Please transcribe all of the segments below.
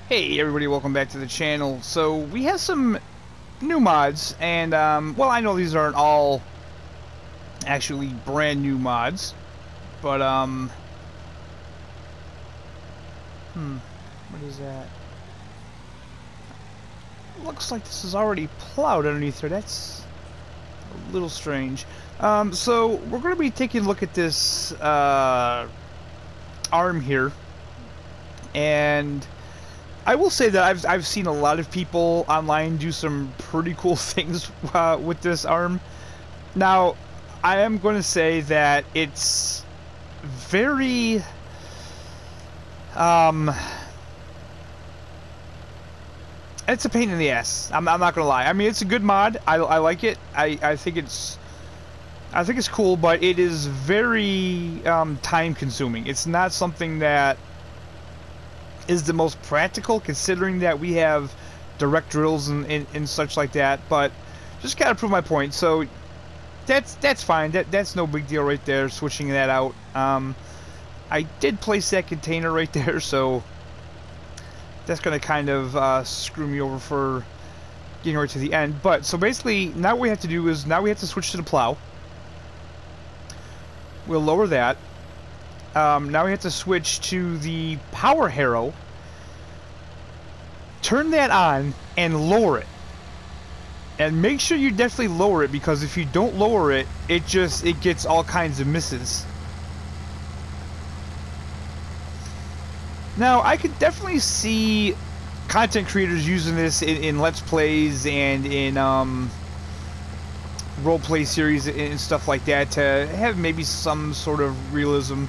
Hey everybody, welcome back to the channel. So we have some new mods, and well, I know these aren't all actually brand new mods, but what is that? Looks like this is already plowed underneath there. That's a little strange. So we're going to be taking a look at this arm here, and I will say that I've seen a lot of people online do some pretty cool things with this arm. Now, I am going to say that it's very it's a pain in the ass. I'm not gonna lie. I mean, it's a good mod. I like it. I think it's cool, but it is very time consuming. It's not something that is the most practical, considering that we have direct drills and such like that. But just gotta prove my point. So that's fine. That's no big deal right there. Switching that out. I did place that container right there, so that's gonna kind of screw me over for getting right to the end. But so basically, now what we have to do is now we have to switch to the plow. We'll lower that. Now we have to switch to the power harrow. Turn that on and lower it. And make sure you definitely lower it, because if you don't lower it, it gets all kinds of misses. Now, I could definitely see content creators using this in Let's Plays and in roleplay series and stuff like that to have maybe some sort of realism.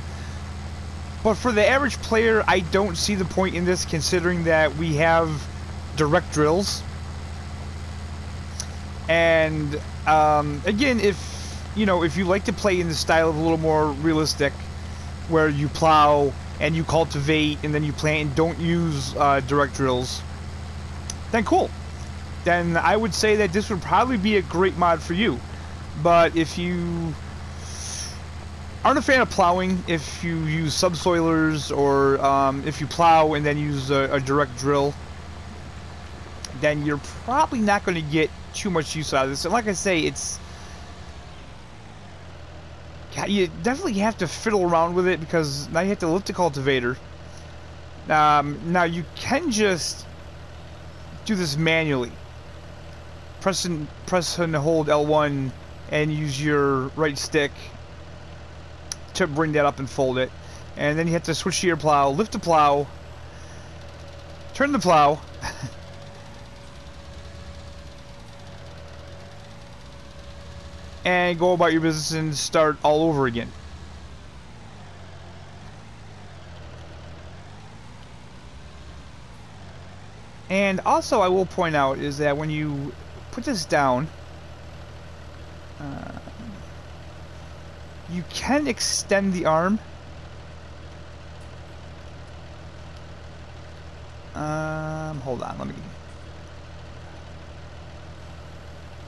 But for the average player, I don't see the point in this, considering that we have direct drills. And again, if you like to play in the style of a little more realistic, where you plow and you cultivate and then you plant and don't use direct drills, then cool. Then I would say that this would probably be a great mod for you. But if you aren't a fan of plowing, if you use subsoilers, or if you plow and then use a direct drill, then you're probably not going to get too much use out of this. And like I say, you definitely have to fiddle around with it, because now you have to lift the cultivator. Now you can just do this manually. Press and hold L1 and use your right stick to bring that up and fold it. And then you have to switch to your plow, lift the plow, turn the plow, and go about your business and start all over again. And also, I will point out is that when you put this down, you can extend the arm. Hold on, let me.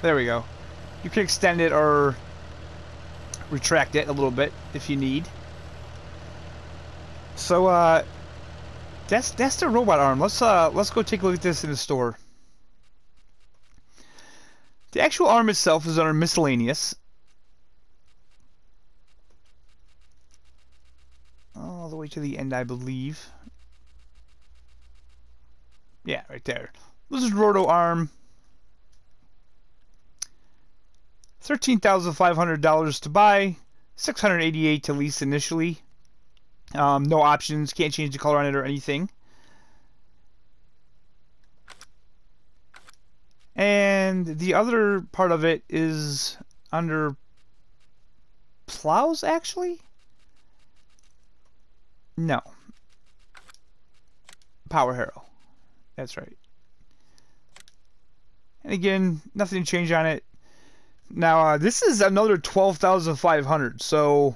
There we go. You can extend it or retract it a little bit if you need. So that's the robot arm. Let's go take a look at this in the store. The actual arm itself is under miscellaneous. All the way to the end, I believe. Yeah, right there. This is roto arm. $13,500 to buy, $688 to lease initially. No options, can't change the color on it or anything. And the other part of it is under plows, actually? No. Power harrow. That's right. And again, nothing to change on it. Now, this is another $12,500, so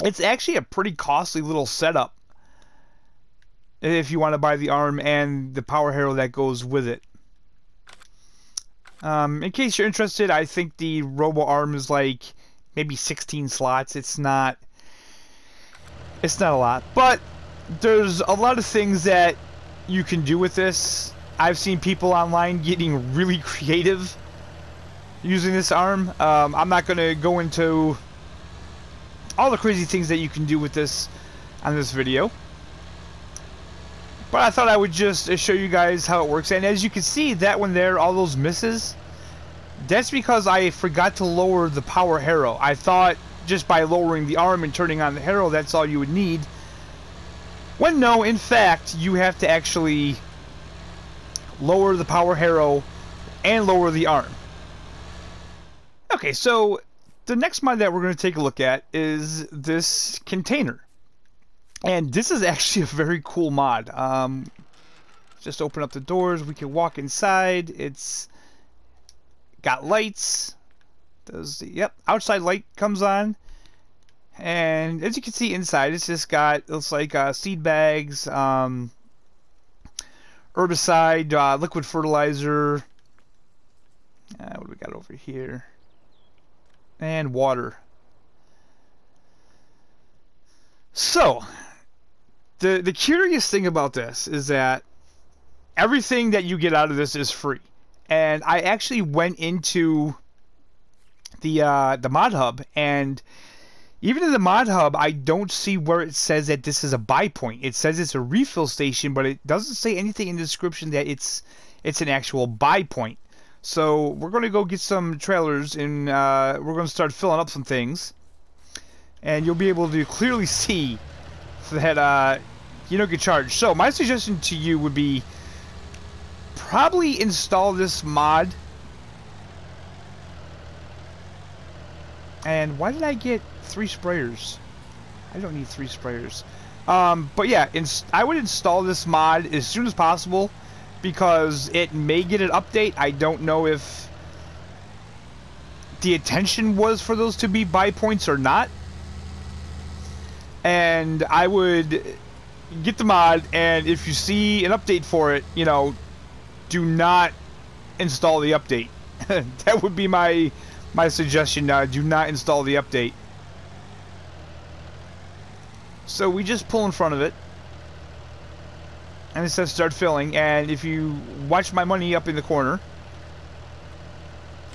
it's actually a pretty costly little setup if you want to buy the arm and the power harrow that goes with it. In case you're interested, I think the robo arm is like maybe 16 slots. It's not a lot, but there's a lot of things that you can do with this. I've seen people online getting really creative using this arm. I'm not going to go into all the crazy things that you can do with this on this video, but I thought I would just show you guys how it works. And as you can see, that one there, all those misses, that's because I forgot to lower the power harrow. I thought just by lowering the arm and turning on the harrow, that's all you would need. When no, in fact, you have to actually lower the power harrow and lower the arm. Okay, so the next mod that we're going to take a look at is this container. And this is actually a very cool mod. Just open up the doors, we can walk inside. It's got lights. Yep, outside light comes on. And as you can see inside, it's just got, looks like seed bags, herbicide, liquid fertilizer. What do we got over here? And water. So, the curious thing about this is that everything that you get out of this is free. And I actually went into the mod hub, and even in the mod hub, I don't see where it says that this is a buy point. It says it's a refill station, but it doesn't say anything in the description that it's an actual buy point. So we're going to go get some trailers, and we're going to start filling up some things. And you'll be able to clearly see that you don't get charged. So my suggestion to you would be probably install this mod. And why did I get 3 sprayers? I don't need 3 sprayers. But yeah, I would install this mod as soon as possible, because it may get an update. I don't know if the intention was for those to be buy points or not. And I would get the mod, and if you see an update for it, you know, do not install the update. That would be my suggestion. Do not install the update. So we just pull in front of it, and it says start filling. And if you watch my money up in the corner,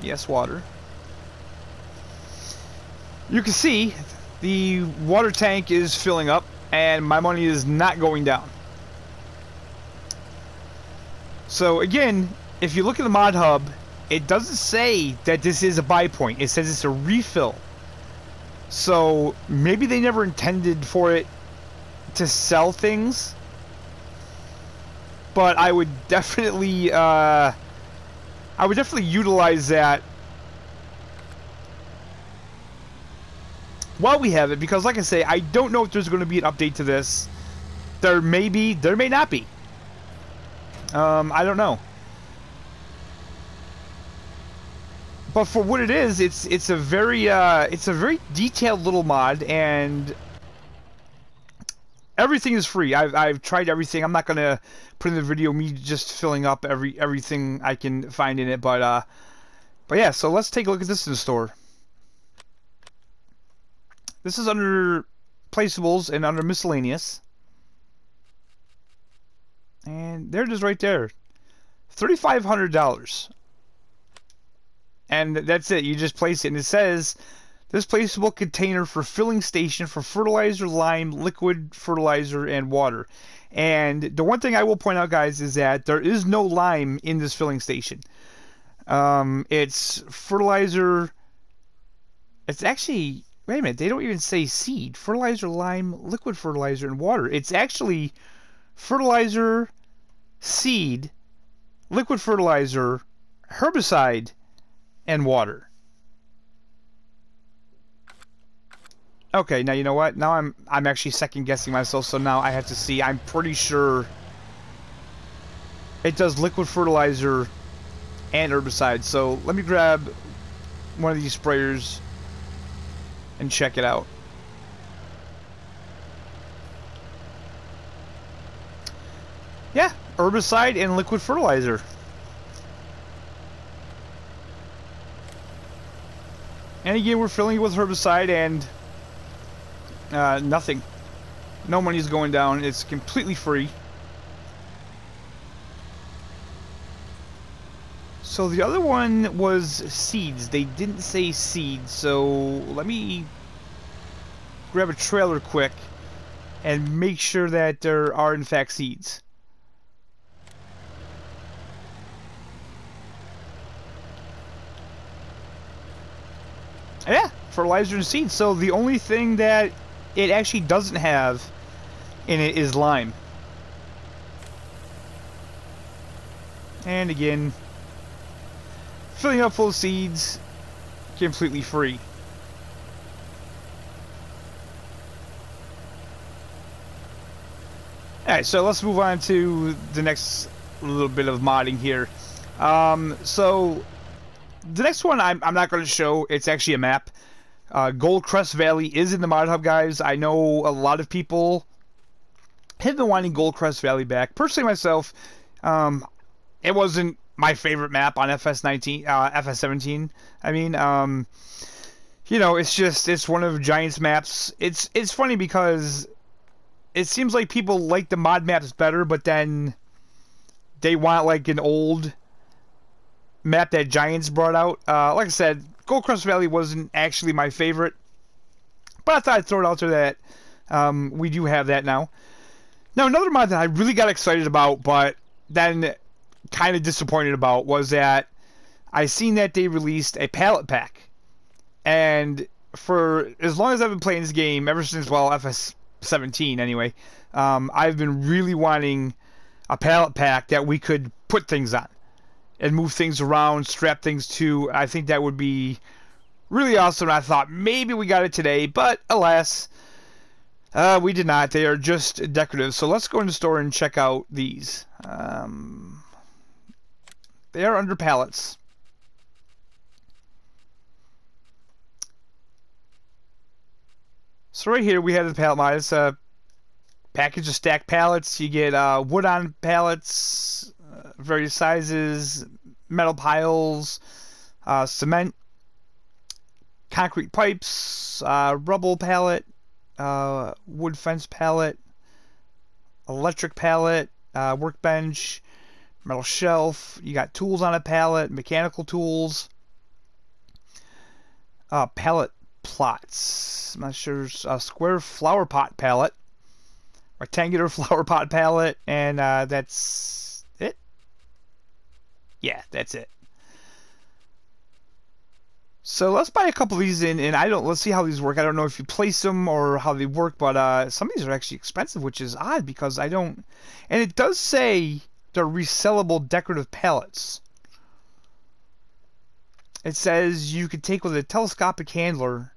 yes, water, you can see the water tank is filling up, and my money is not going down. So again, if you look at the mod hub, it doesn't say that this is a buy point. It says it's a refill. So maybe they never intended for it to sell things. But I would definitely utilize that while we have it, because like I say, I don't know if there's going to be an update to this. There may be, there may not be. I don't know. But for what it is, it's a very detailed little mod, and everything is free. I've tried everything. I'm not gonna put in the video me just filling up everything I can find in it, but yeah. So let's take a look at this in the store. This is under placeables and under miscellaneous, and there it is right there, $3,500. And that's it. You just place it, and it says this placeable container for filling station for fertilizer, lime, liquid fertilizer, and water. And the one thing I will point out, guys, is that there is no lime in this filling station. It's fertilizer. It's actually, wait a minute, they don't even say seed. Fertilizer, lime, liquid fertilizer, and water. It's actually fertilizer, seed, liquid fertilizer, herbicide, and water. Okay, now you know what? Now I'm actually second guessing myself, so now I have to see. I'm pretty sure it does liquid fertilizer and herbicide. So let me grab one of these sprayers and check it out. Yeah, herbicide and liquid fertilizer. And again, we're filling it with herbicide, and nothing. No money's going down. It's completely free. So the other one was seeds. They didn't say seeds, so let me grab a trailer quick and make sure that there are in fact seeds. Yeah, fertilizer and seeds. So the only thing that it actually doesn't have in it is lime. And again, filling up full of seeds, completely free. Alright, so let's move on to the next little bit of modding here. So the next one I'm not going to show. It's actually a map. Gold Crest Valley is in the mod hub, guys. I know a lot of people have been wanting Gold Crest Valley back. Personally, myself, it wasn't my favorite map on FS19, FS17. I mean, you know, it's one of Giant's maps. It's funny because it seems like people like the mod maps better, but then they want like an old map that Giants brought out. Like I said, Gold Crest Valley wasn't actually my favorite, but I thought I'd throw it out there that we do have that now. Now, another mod that I really got excited about, but then kind of disappointed about, was that I seen that they released a pallet pack. And for as long as I've been playing this game, ever since, well, FS17 anyway, I've been really wanting a pallet pack that we could put things on and move things around, strap things to. I think that would be really awesome. I thought maybe we got it today, but alas, we did not. They are just decorative. So let's go in the store and check out these. They are under pallets. So right here we have the pallet mod. It's a package of stacked pallets. You get wood on pallets, various sizes, metal piles, cement, concrete pipes, rubble pallet, wood fence pallet, electric pallet, workbench, metal shelf. You got tools on a pallet, mechanical tools, pallet plots. I'm not sure. A square flower pot pallet, rectangular flower pot pallet, and that's it. Yeah, that's it. So let's buy a couple of these in, and let's see how these work. I don't know if you place them or how they work, but some of these are actually expensive, which is odd because I don't. And it does say they're resellable decorative pallets. It says you could take with a telescopic handler.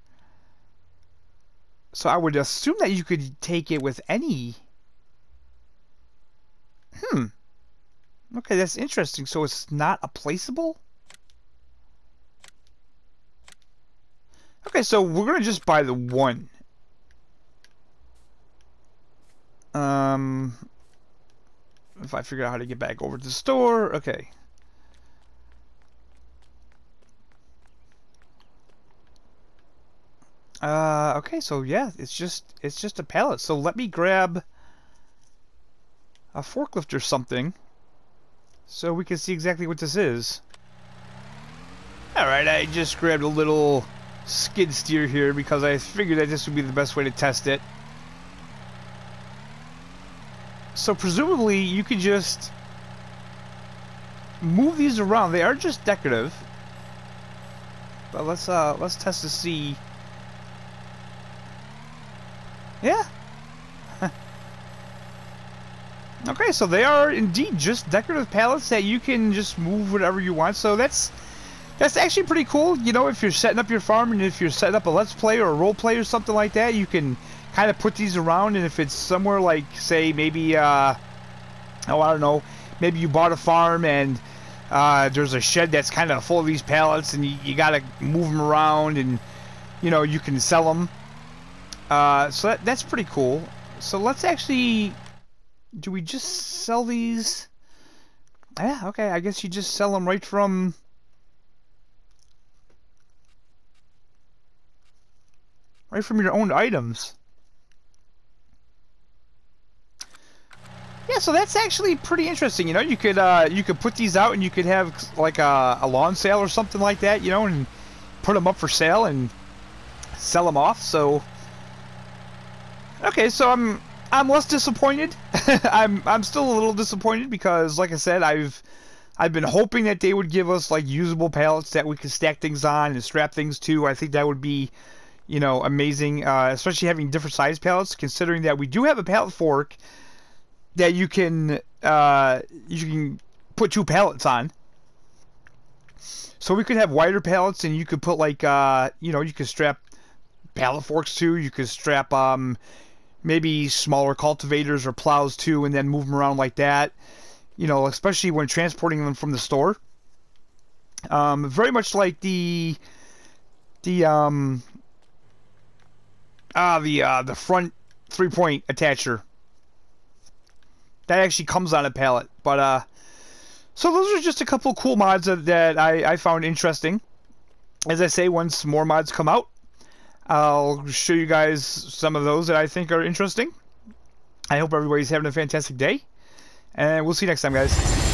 So I would assume that you could take it with any. Okay, that's interesting. So it's not a placeable? Okay, so we're gonna just buy the one. If I figure out how to get back over to the store, okay. Okay, so yeah, it's just a pallet. So let me grab a forklift or something so we can see exactly what this is. Alright, I just grabbed a little skid steer here because I figured that this would be the best way to test it. So presumably you could just move these around. They are just decorative. But let's test to see. Yeah. Okay, so they are indeed just decorative pallets that you can just move whatever you want. So that's actually pretty cool. You know, if you're setting up your farm and if you're setting up a let's play or a role play or something like that, you can kind of put these around. And if it's somewhere like, say, maybe oh, I don't know, maybe you bought a farm and there's a shed that's kind of full of these pallets and you gotta move them around, and you know, you can sell them. So that's pretty cool. So let's actually, do we just sell these? Yeah, okay, I guess you just sell them right from your own items. Yeah, Yeah, so that's actually pretty interesting. You know, you could put these out and you could have like a lawn sale or something like that. You know, and put them up for sale and sell them off. So okay, so I'm less disappointed. I'm still a little disappointed because, like I said, I've been hoping that they would give us like usable pallets that we could stack things on and strap things to. I think that would be, you know, amazing, especially having different size pallets. Considering that we do have a pallet fork that you can put 2 pallets on. So we could have wider pallets, and you could put like you know, you could strap pallet forks to. You could strap maybe smaller cultivators or plows too, and then move them around like that. You know, especially when transporting them from the store. Very much like the front 3-point attacher that actually comes on a pallet. But so those are just a couple of cool mods that I found interesting. As I say, once more mods come out, I'll show you guys some of those that I think are interesting. I hope everybody's having a fantastic day, and we'll see you next time, guys.